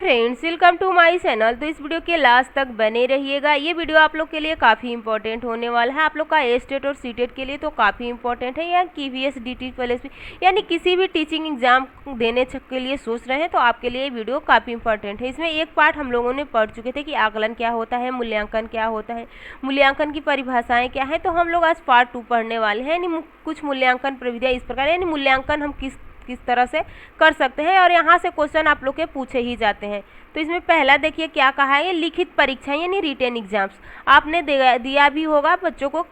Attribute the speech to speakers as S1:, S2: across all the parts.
S1: Friends, welcome to my channel. तो इस video के लास्ट तक बने रहिएगा। ये वीडियो आप लोग के लिए काफ़ी इंपॉर्टेंट होने वाला है। आप लोग का एस्टेट और सीटेट के लिए तो काफ़ी इंपॉर्टेंट है, या KVS DT प्लस यानी किसी भी टीचिंग एग्जाम देने के लिए सोच रहे हैं तो आपके लिए ये वीडियो काफ़ी इंपॉर्टेंट है। इसमें एक पार्ट हम लोगों ने पढ़ चुके थे कि आकलन क्या होता है, मूल्यांकन क्या होता है, मूल्यांकन की परिभाषाएँ क्या हैं। तो हम लोग आज पार्ट 2 पढ़ने वाले हैं, यानी कुछ मूल्यांकन प्रविधियाँ इस प्रकार, यानी मूल्यांकन हम किस तरह से कर सकते हैं, और यहाँ से क्वेश्चन आप लोग के पूछे ही जाते हैं। तो इसमें पहला देखिए क्या कहा है, ये लिखित परीक्षाएं यानी रिटेन एग्जाम्स आपने दिया भी होगा बच्चों को।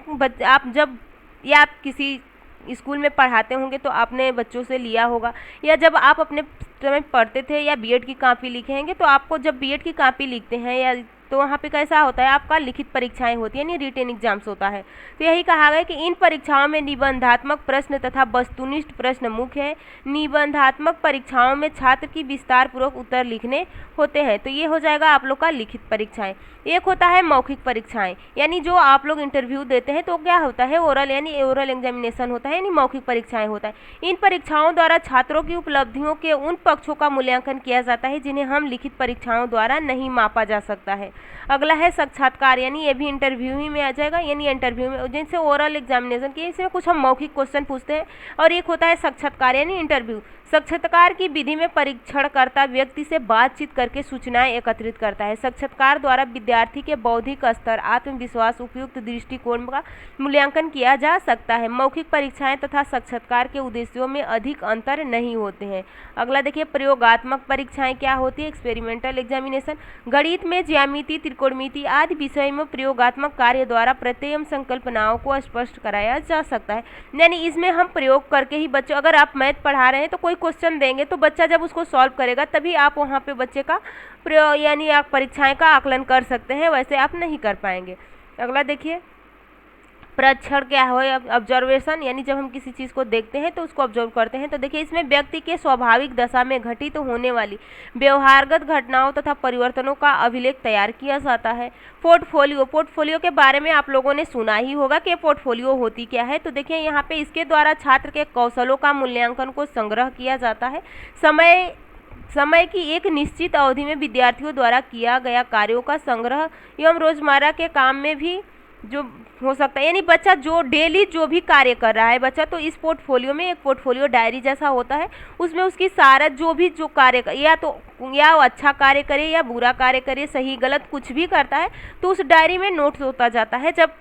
S1: आप जब या आप किसी स्कूल में पढ़ाते होंगे तो आपने बच्चों से लिया होगा, या जब आप अपने समय पढ़ते थे या बीएड की कॉपी लिखेंगे तो आपको जब बीएड की कॉपी लिखते हैं या तो वहाँ पे कैसा होता है, आपका लिखित परीक्षाएं होती है यानी रिटेन एग्जाम्स होता है। तो यही कहा गया कि इन परीक्षाओं में निबंधात्मक प्रश्न तथा वस्तुनिष्ठ प्रश्न मुख्य है। निबंधात्मक परीक्षाओं में छात्र की विस्तार पूर्वक उत्तर लिखने होते हैं। तो ये हो जाएगा आप लोग का लिखित परीक्षाएं। एक होता है मौखिक परीक्षाएं, यानी जो आप लोग इंटरव्यू देते हैं तो क्या होता है, ओरल यानी ओरल एग्जामिनेशन होता है, यानी मौखिक परीक्षाएं होता है। इन परीक्षाओं द्वारा छात्रों की उपलब्धियों के उन पक्षों का मूल्यांकन किया जाता है जिन्हें हम लिखित परीक्षाओं द्वारा नहीं मापा जा सकता है। अगला है साक्षात्कार, यानी ये भी इंटरव्यू ही में आ जाएगा, यानी इंटरव्यू में जैसे ओरल एग्जामिनेशन की इसमें कुछ हम मौखिक क्वेश्चन पूछते हैं, और एक होता है साक्षात्कार यानी इंटरव्यू। साक्षात्कार की विधि में परीक्षणकर्ता व्यक्ति से बातचीत करके सूचनाएं एकत्रित करता है। साक्षात्कार द्वारा विद्यार्थी के बौद्धिक स्तर, आत्मविश्वास, उपयुक्त दृष्टिकोण का मूल्यांकन किया जा सकता है। मौखिक परीक्षाएं तथा साक्षात्कार के उद्देश्यों में अधिक अंतर नहीं होते हैं। अगला देखिए प्रयोगात्मक परीक्षाएं क्या होती है, एक्सपेरिमेंटल एग्जामिनेशन। गणित में ज्यामिति, त्रिकोणमिति आदि विषय में प्रयोगात्मक कार्य द्वारा प्रत्यय संकल्पनाओं को स्पष्ट कराया जा सकता है। यानी इसमें हम प्रयोग करके ही बच्चों, अगर आप मैथ पढ़ा रहे हैं तो कोई क्वेश्चन देंगे तो बच्चा जब उसको सॉल्व करेगा तभी आप वहाँ पे बच्चे का प्रयोग यानी आप परीक्षाएं का आकलन कर सकते हैं, वैसे आप नहीं कर पाएंगे। अगला देखिए प्रेक्षण क्या है, ऑब्जर्वेशन, यानी जब हम किसी चीज़ को देखते हैं तो उसको ऑब्जर्व करते हैं। तो देखिए इसमें व्यक्ति के स्वाभाविक दशा में घटित तो होने वाली व्यवहारगत घटनाओं तथा परिवर्तनों का अभिलेख तैयार किया जाता है। पोर्टफोलियो के बारे में आप लोगों ने सुना ही होगा कि पोर्टफोलियो होती क्या है। तो देखिए यहाँ पे इसके द्वारा छात्र के कौशलों का मूल्यांकन को संग्रह किया जाता है। समय की एक निश्चित अवधि में विद्यार्थियों द्वारा किया गया कार्यों का संग्रह एवं रोजमर्रा के काम में भी जो हो सकता है, यानी बच्चा जो डेली जो भी कार्य कर रहा है बच्चा, तो इस पोर्टफोलियो में एक पोर्टफोलियो डायरी जैसा होता है, उसमें उसकी सारा जो कार्य या अच्छा कार्य करे या बुरा कार्य करे, सही गलत कुछ भी करता है तो उस डायरी में नोट्स होता जाता है। जब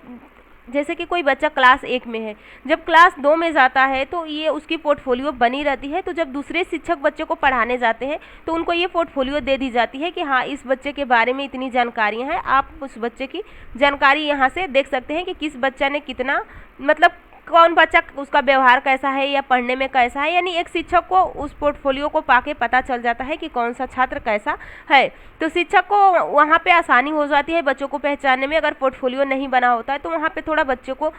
S1: जैसे कि कोई बच्चा क्लास 1 में है, जब क्लास 2 में जाता है तो ये उसकी पोर्टफोलियो बनी रहती है। तो जब दूसरे शिक्षक बच्चे को पढ़ाने जाते हैं तो उनको ये पोर्टफोलियो दे दी जाती है कि हाँ इस बच्चे के बारे में इतनी जानकारियाँ हैं, आप उस बच्चे की जानकारी यहाँ से देख सकते हैं कि किस बच्चा ने कितना, मतलब कौन बच्चा उसका व्यवहार कैसा है या पढ़ने में कैसा है। यानी एक शिक्षक को उस पोर्टफोलियो को पाके पता चल जाता है कि कौन सा छात्र कैसा है। तो शिक्षक को वहाँ पे आसानी हो जाती है बच्चों को पहचानने में। अगर पोर्टफोलियो नहीं बना होता है तो वहाँ पे थोड़ा बच्चों को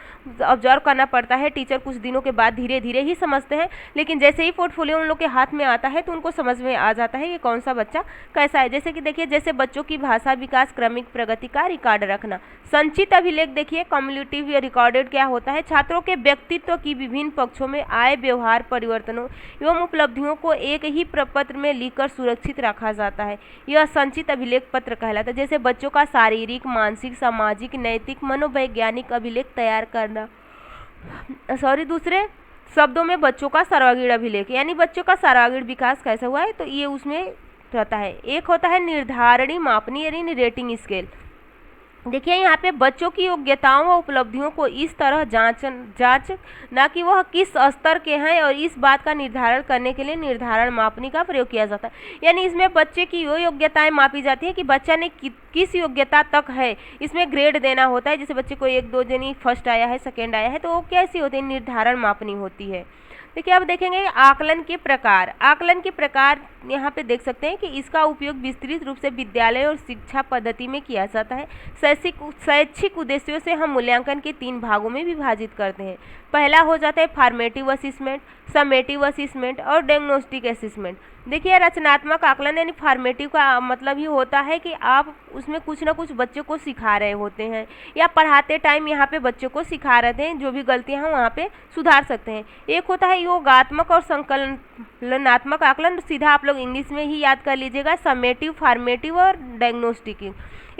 S1: ऑब्जर्व करना पड़ता है। टीचर कुछ दिनों के बाद धीरे धीरे ही समझते हैं, लेकिन जैसे ही पोर्टफोलियो उन लोग के हाथ में आता है तो उनको समझ में आ जाता है कि कौन सा बच्चा कैसा है। जैसे कि देखिए, जैसे बच्चों की भाषा विकास, क्रमिक प्रगति का रिकॉर्ड रखना। संचित अभिलेख देखिए कम्युलेटिव रिकॉर्डेड क्या होता है, छात्रों के व्यक्तित्व की विभिन्न पक्षों में आए व्यवहार परिवर्तनों एवं उपलब्धियों को एक ही प्रपत्र में लिखकर सुरक्षित रखा जाता है। यह संचित अभिलेख पत्र कहलाता है। जैसे बच्चों का शारीरिक, मानसिक, सामाजिक, नैतिक, मनोवैज्ञानिक अभिलेख तैयार करना, दूसरे शब्दों में बच्चों का सर्वांगीण अभिलेख, यानी बच्चों का सर्वांगीण विकास कैसा हुआ है तो ये उसमें रहता है। एक होता है निर्धारणी मापनी यानी रेटिंग स्केल। देखिए यहाँ पे बच्चों की योग्यताओं व उपलब्धियों को इस तरह जांच ना कि वह किस स्तर के हैं, और इस बात का निर्धारण करने के लिए निर्धारण मापनी का प्रयोग किया जाता है। यानी इसमें बच्चे की वो योग्यताएं मापी जाती है कि बच्चा ने किस योग्यता तक है, इसमें ग्रेड देना होता है। जैसे बच्चे को 1-2 जनी फर्स्ट आया है, सेकेंड आया है, तो वो कैसी होती है, निर्धारण मापनी होती है। देखिए अब देखेंगे आकलन के प्रकार। आकलन के प्रकार यहाँ पे देख सकते हैं कि इसका उपयोग विस्तृत रूप से विद्यालय और शिक्षा पद्धति में किया जाता है। शैक्षिक उद्देश्यों से हम मूल्यांकन के 3 भागों में विभाजित करते हैं। पहला हो जाता है फॉर्मेटिव असेसमेंट, समेटिव असेसमेंट और डायग्नोस्टिक असेसमेंट। देखिए रचनात्मक आकलन यानी फॉर्मेटिव का मतलब ही होता है कि आप उसमें कुछ ना कुछ बच्चे को सिखा रहे होते हैं या पढ़ाते टाइम यहाँ पे बच्चों को सिखा रहे हैं, जो भी गलतियाँ हैं वहाँ पे सुधार सकते हैं। एक होता है योगात्मक और संकलनात्मक आकलन, सीधा आप लोग इंग्लिश में ही याद कर लीजिएगा, समेटिव, फॉर्मेटिव और डायग्नोस्टिक।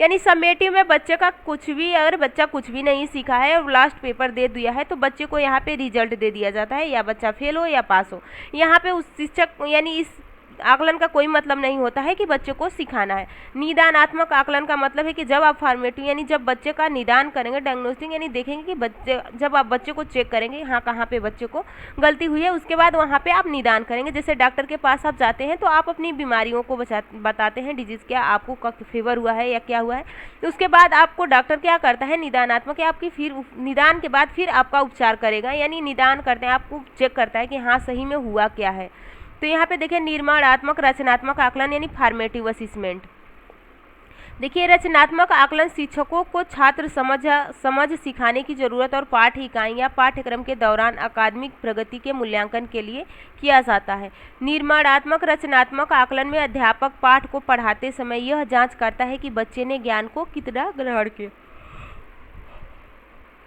S1: यानी समेटिव में बच्चे का कुछ भी, अगर बच्चा कुछ भी नहीं सीखा है और लास्ट पेपर दे दिया है तो बच्चे को यहाँ पे रिजल्ट दे दिया जाता है, या बच्चा फेल हो या पास हो। यहाँ पे उस शिक्षक यानी इस आकलन का कोई मतलब नहीं होता है कि बच्चे को सिखाना है। निदानात्मक आकलन का मतलब है कि जब आप फॉर्मेटिव यानी जब बच्चे का निदान करेंगे, डायग्नोस्टिक यानी देखेंगे कि बच्चे, जब आप बच्चे को चेक करेंगे हाँ कहाँ पे बच्चे को गलती हुई है, उसके बाद वहाँ पे आप निदान करेंगे। जैसे डॉक्टर के पास आप जाते हैं तो आप अपनी बीमारियों को बताते हैं, डिजीज़ क्या आपको फीवर हुआ है या क्या हुआ है, तो उसके बाद आपको डॉक्टर क्या करता है, निदानात्मक या आपकी फिर निदान के बाद फिर आपका उपचार करेगा। यानी निदान करते हैं, आपको चेक करता है कि हाँ सही में हुआ क्या है। तो यहाँ पे देखिए निर्माणात्मक रचनात्मक आकलन यानी फॉर्मेटिव असेसमेंट। देखिए रचनात्मक आकलन शिक्षकों को छात्र समझ सिखाने की जरूरत और पाठ इकाई या पाठ्यक्रम के दौरान अकादमिक प्रगति के मूल्यांकन के लिए किया जाता है। निर्माणात्मक रचनात्मक आकलन में अध्यापक पाठ को पढ़ाते समय यह जांच करता है कि बच्चे ने ज्ञान को कितना ग्रहण किया।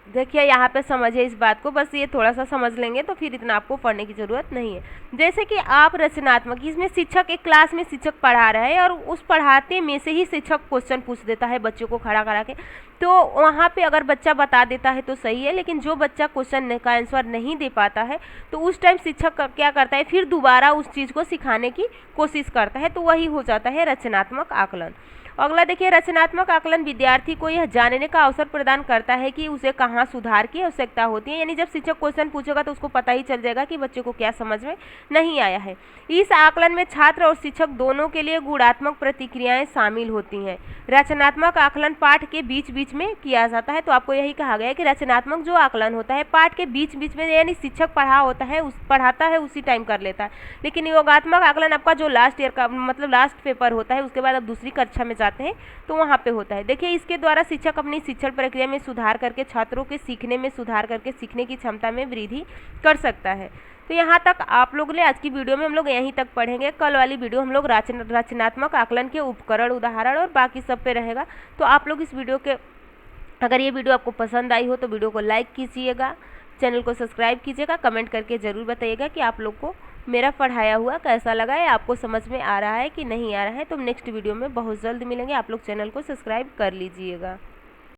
S1: देखिए यहाँ पे समझिए इस बात को, बस ये थोड़ा सा समझ लेंगे तो फिर इतना आपको पढ़ने की ज़रूरत नहीं है। जैसे कि आप रचनात्मक, इसमें शिक्षक एक क्लास में शिक्षक पढ़ा रहा है और उस पढ़ाते में से ही शिक्षक क्वेश्चन पूछ देता है बच्चों को खड़ा करा के, तो वहाँ पे अगर बच्चा बता देता है तो सही है, लेकिन जो बच्चा क्वेश्चन का आंसर नहीं दे पाता है तो उस टाइम शिक्षक क्या करता है, फिर दोबारा उस चीज़ को सिखाने की कोशिश करता है, तो वही हो जाता है रचनात्मक आकलन। अगला देखिए रचनात्मक आकलन विद्यार्थी को यह जानने का अवसर प्रदान करता है कि उसे कहाँ सुधार की आवश्यकता होती है। यानी जब शिक्षक क्वेश्चन पूछेगा तो उसको पता ही चल जाएगा कि बच्चे को क्या समझ में नहीं आया है। इस आकलन में छात्र और शिक्षक दोनों के लिए गुणात्मक प्रतिक्रियाएं शामिल होती हैं। रचनात्मक आकलन पाठ के बीच बीच में किया जाता है, तो आपको यही कहा गया है कि रचनात्मक जो आकलन होता है पाठ के बीच बीच में, यानी शिक्षक पढ़ाता है उसी टाइम कर लेता है। लेकिन योगात्मक आकलन आपका जो लास्ट ईयर का मतलब लास्ट पेपर होता है, उसके बाद आप दूसरी कक्षा में जाते हैं तो वहाँ पे होता है। देखिए इसके द्वारा शिक्षक अपनी शिक्षण प्रक्रिया में सुधार करके छात्रों के सीखने में सुधार करके सीखने की क्षमता में वृद्धि कर सकता है। तो यहाँ तक आप लोगों ने आज की वीडियो में हम लोग यहीं तक पढ़ेंगे। कल वाली वीडियो हम लोग रचनात्मक आकलन के उपकरण, उदाहरण और बाकी सब पे रहेगा। तो आप लोग इस वीडियो के, अगर ये वीडियो आपको पसंद आई हो तो वीडियो को लाइक कीजिएगा, चैनल को सब्सक्राइब कीजिएगा, कमेंट करके ज़रूर बताइएगा कि आप लोग को मेरा पढ़ाया हुआ कैसा लगा है, आपको समझ में आ रहा है कि नहीं आ रहा है। तो नेक्स्ट वीडियो में बहुत जल्द मिलेंगे। आप लोग चैनल को सब्सक्राइब कर लीजिएगा।